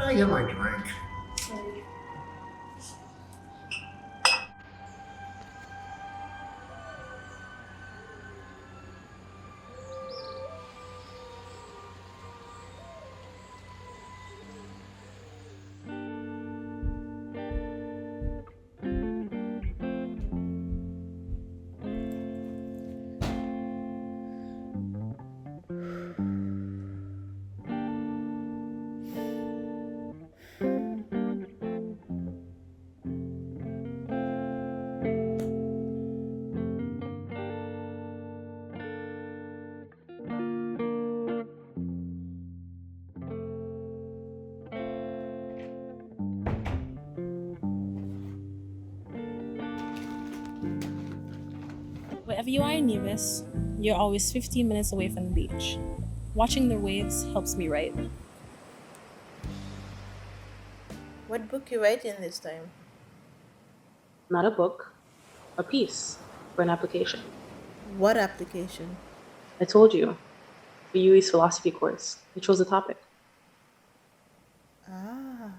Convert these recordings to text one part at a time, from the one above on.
Can I get my drink? Sorry. Wherever you are in Nevis, you're always 15 minutes away from the beach. Watching the waves helps me write. What book you writing this time? Not a book, a piece for an application. What application? I told you, for UE's philosophy course. I chose the topic. Ah,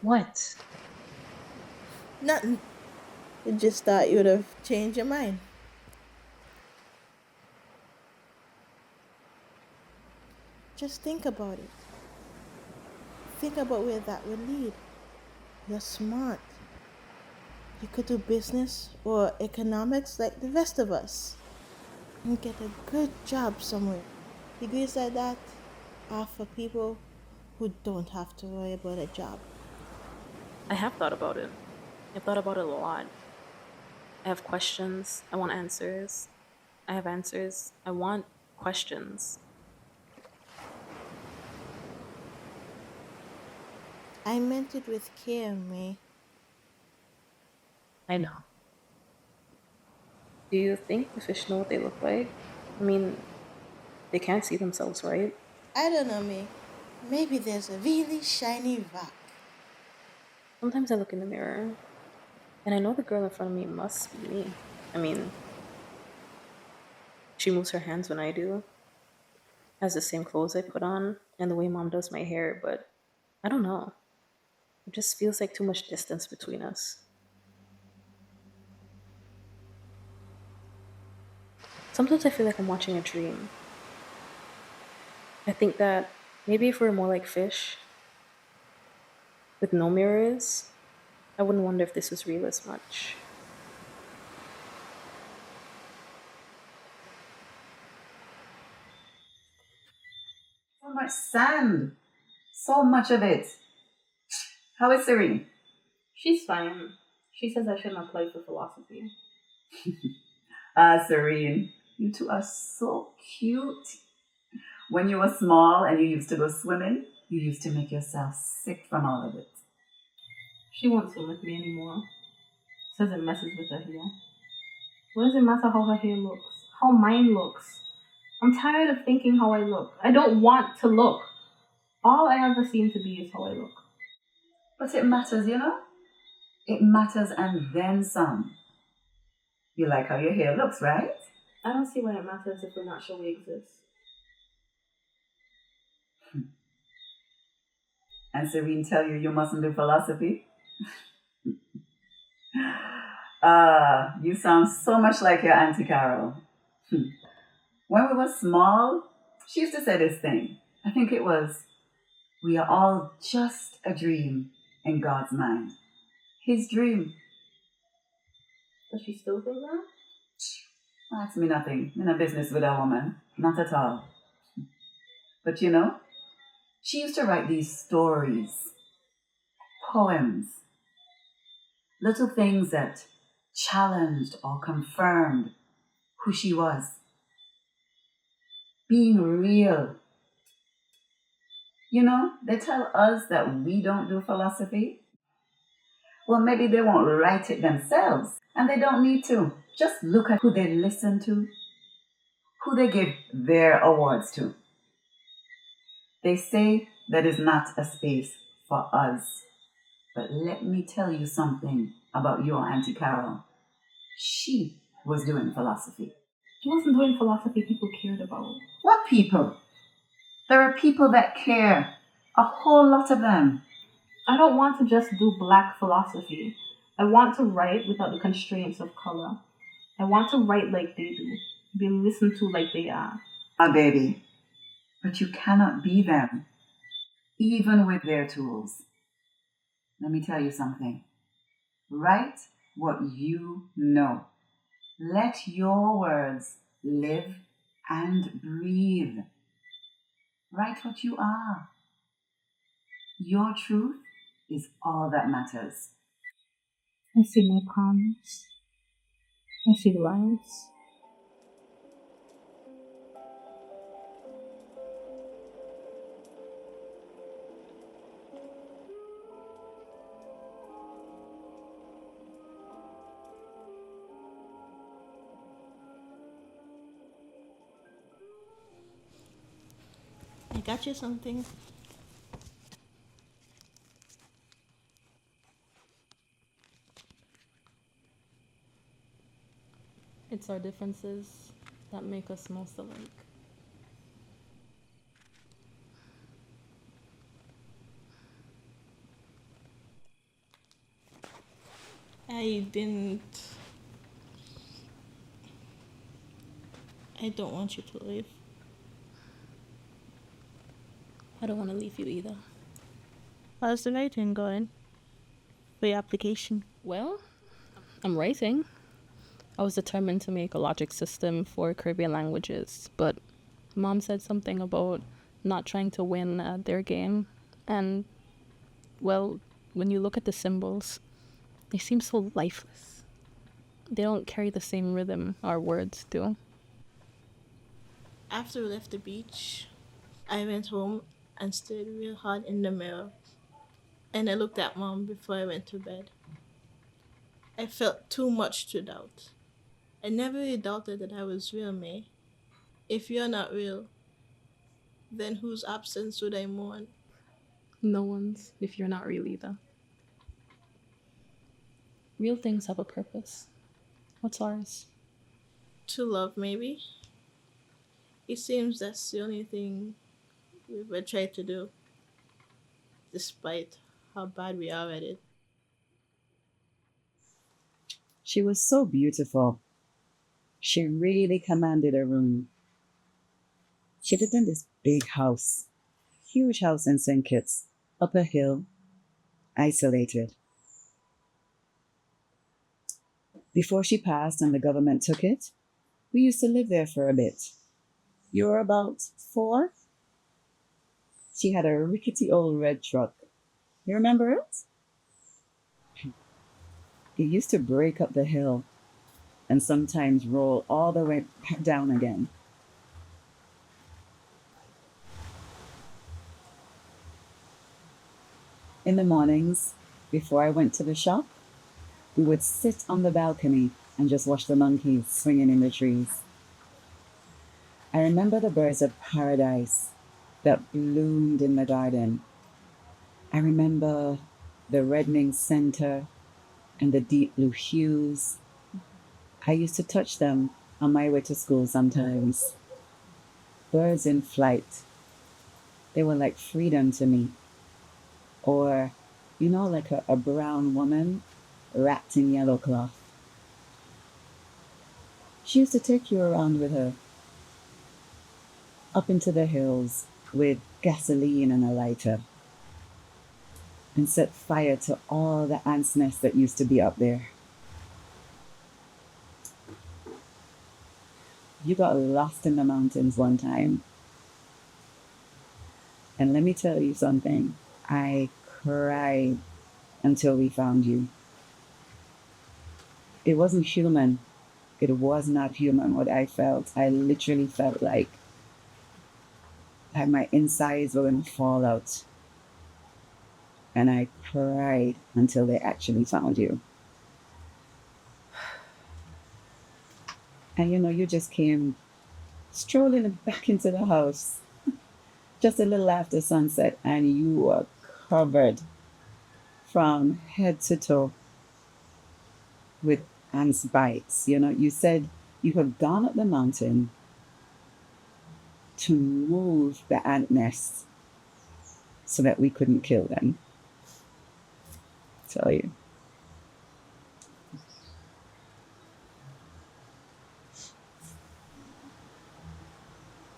What? nothing. I just thought you would have changed your mind. Just think about it. Think about where that would lead. You're smart. You could do business or economics like the rest of us and get a good job somewhere. Degrees like that are for people who don't have to worry about a job. I have thought about it. I've thought about it a lot. I have questions. I want answers. I have answers. I want questions. I meant it with care, May. I know. Do you think the fish know what they look like? I mean, they can't see themselves, right? I don't know, May. Maybe there's a really shiny rock. Sometimes I look in the mirror and I know the girl in front of me must be me. I mean, she moves her hands when I do, has the same clothes I put on, and the way mom does my hair, but I don't know. It just feels like too much distance between us. Sometimes I feel like I'm watching a dream. I think that maybe if we were more like fish, with no mirrors, I wouldn't wonder if this was real as much. So much sand. So much of it. How is Serene? She's fine. She says I shouldn't apply for philosophy. Ah, Serene. You two are so cute. When you were small and you used to go swimming, you used to make yourself sick from all of it. She won't swim with me anymore. Says it messes with her hair. What does it matter how her hair looks? How mine looks? I'm tired of thinking how I look. I don't want to look. All I ever seem to be is how I look. But it matters, you know? It matters and then some. You like how your hair looks, right? I don't see why it matters if we're not sure we exist. And Serene tell you mustn't do philosophy? Ah, you sound so much like your Auntie Carol. When we were small, she used to say this thing. I think it was, we are all just a dream in God's mind. His dream. Does she still think that? Ask me nothing. In a business with a woman. Not at all. But you know, she used to write these stories, poems, little things that challenged or confirmed who she was. Being real. You know, they tell us that we don't do philosophy. Well, maybe they won't write it themselves, and they don't need to. Just look at who they listen to, who they give their awards to. They say that is not a space for us. But let me tell you something about your Auntie Carol. She was doing philosophy. She wasn't doing philosophy people cared about. What people? There are people that care, a whole lot of them. I don't want to just do black philosophy. I want to write without the constraints of color. I want to write like they do, be listened to like they are. My baby, but you cannot be them, even with their tools. Let me tell you something. Write what you know. Let your words live and breathe. Write what you are. Your truth is all that matters. I see my palms. I see the lines. I got you something. It's our differences that make us most alike. I didn't. I don't want you to leave. I don't want to leave you either. How's the writing going for your application? Well, I'm writing. I was determined to make a logic system for Caribbean languages, but Mom said something about not trying to win at their game. And, well, when you look at the symbols, they seem so lifeless. They don't carry the same rhythm our words do. After we left the beach, I went home and stared real hard in the mirror. And I looked at Mom before I went to bed. I felt too much to doubt. I never really doubted that I was real, May. If you're not real, then whose absence would I mourn? No one's, if you're not real either. Real things have a purpose. What's ours? To love, maybe? It seems that's the only thing we've ever tried to do, despite how bad we are at it. She was so beautiful. She really commanded a room. She lived in this big house, huge house in St. Kitts, up a hill, isolated. Before she passed and the government took it, we used to live there for a bit. You were about 4? She had a rickety old red truck. You remember it? It used to break up the hill and sometimes roll all the way back down again. In the mornings, before I went to the shop, we would sit on the balcony and just watch the monkeys swinging in the trees. I remember the birds of paradise that bloomed in the garden. I remember the reddening center and the deep blue hues. I used to touch them on my way to school sometimes. Birds in flight. They were like freedom to me. Or, like a brown woman wrapped in yellow cloth. She used to take you around with her, up into the hills with gasoline and a lighter, and set fire to all the ants' nests that used to be up there. You got lost in the mountains one time. And let me tell you something. I cried until we found you. It wasn't human. It was not human what I felt. I literally felt like my insides were going to fall out. And I cried until they actually found you. And you just came strolling back into the house just a little after sunset, and you were covered from head to toe with ants' bites. You said you had gone up the mountain to move the ant nests so that we couldn't kill them. Tell you.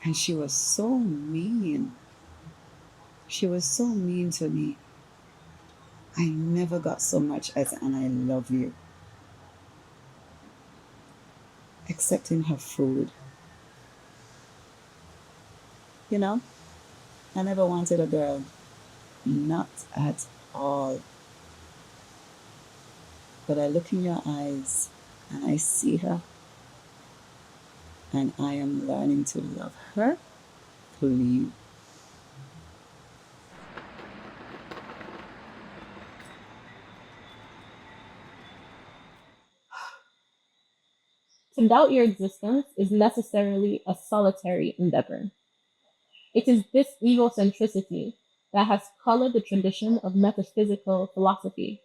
And she was so mean. She was so mean to me. I never got so much as an I love you. Except in her food. You know, I never wanted a girl. Not at all. But I look in your eyes and I see her. And I am learning to love her. Please. To doubt your existence is necessarily a solitary endeavor. It is this egocentricity that has colored the tradition of metaphysical philosophy.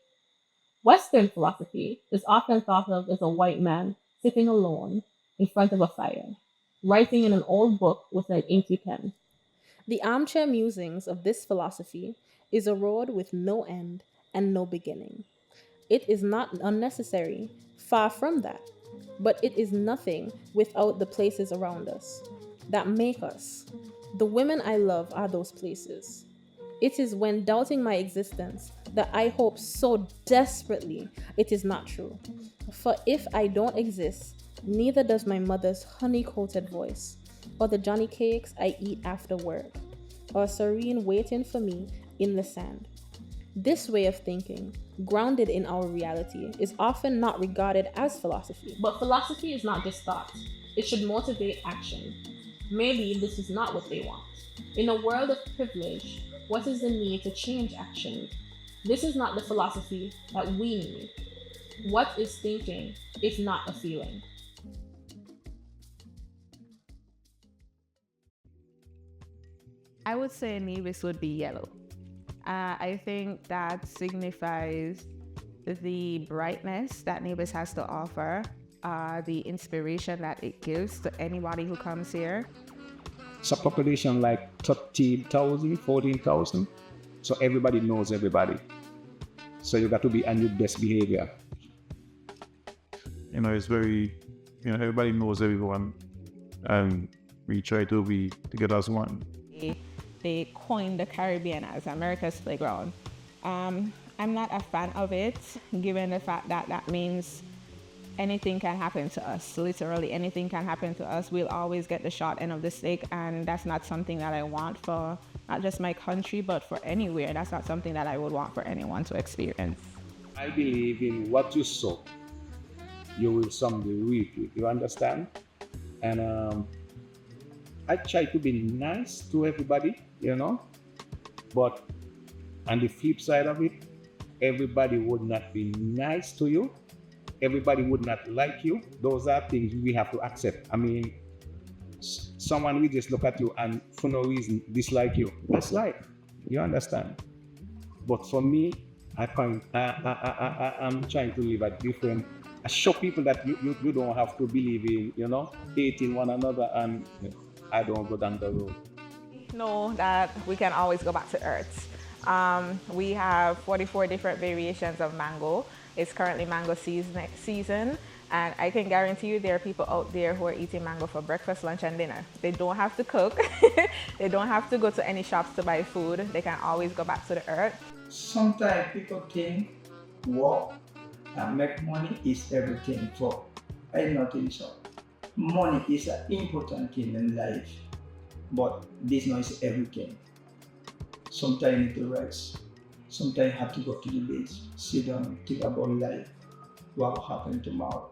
Western philosophy is often thought of as a white man sitting alone in front of a fire, writing in an old book with an inky pen. The armchair musings of this philosophy is a road with no end and no beginning. It is not unnecessary, far from that, but it is nothing without the places around us that make us. The women I love are those places. It is when doubting my existence that I hope so desperately it is not true. For if I don't exist, neither does my mother's honey-coated voice, or the Johnny cakes I eat after work, or Serene waiting for me in the sand. This way of thinking, grounded in our reality, is often not regarded as philosophy. But philosophy is not just thought. It should motivate action. Maybe this is not what they want. In a world of privilege, what is the need to change action? This is not the philosophy that we need. What is thinking if not a feeling? I would say Nevis would be yellow. I think that signifies the brightness that Nevis has to offer, the inspiration that it gives to anybody who comes here. It's a population like 13,000, 14,000. So everybody knows everybody. So you got to be on your best behavior. It's very, everybody knows everyone. And we try to be together as one. They coined the Caribbean as America's playground. I'm not a fan of it, given the fact that that means anything can happen to us. Literally anything can happen to us. We'll always get the short end of the stick, and that's not something that I want for not just my country, but for anywhere. That's not something that I would want for anyone to experience. I believe in what you sow, you will someday reap it. You understand? And I try to be nice to everybody, but on the flip side of it, everybody would not be nice to you. Everybody would not like you. Those are things we have to accept. I mean, someone will just look at you and for no reason dislike you. That's life. You understand? But for me, I'm trying to live a different. I show people that you don't have to believe in, hating one another, and I don't go down the road. Know that we can always go back to earth. We have 44 different variations of mango. It's currently mango season, and I can guarantee you there are people out there who are eating mango for breakfast, lunch, and dinner. They don't have to cook. They don't have to go to any shops to buy food. They can always go back to the earth. Sometimes people think work and make money is everything. So I don't think so. Money is an important thing in life, but business is everything. Sometimes you need to rest. Sometimes you have to go to the beach, sit down, think about life, what will happen tomorrow.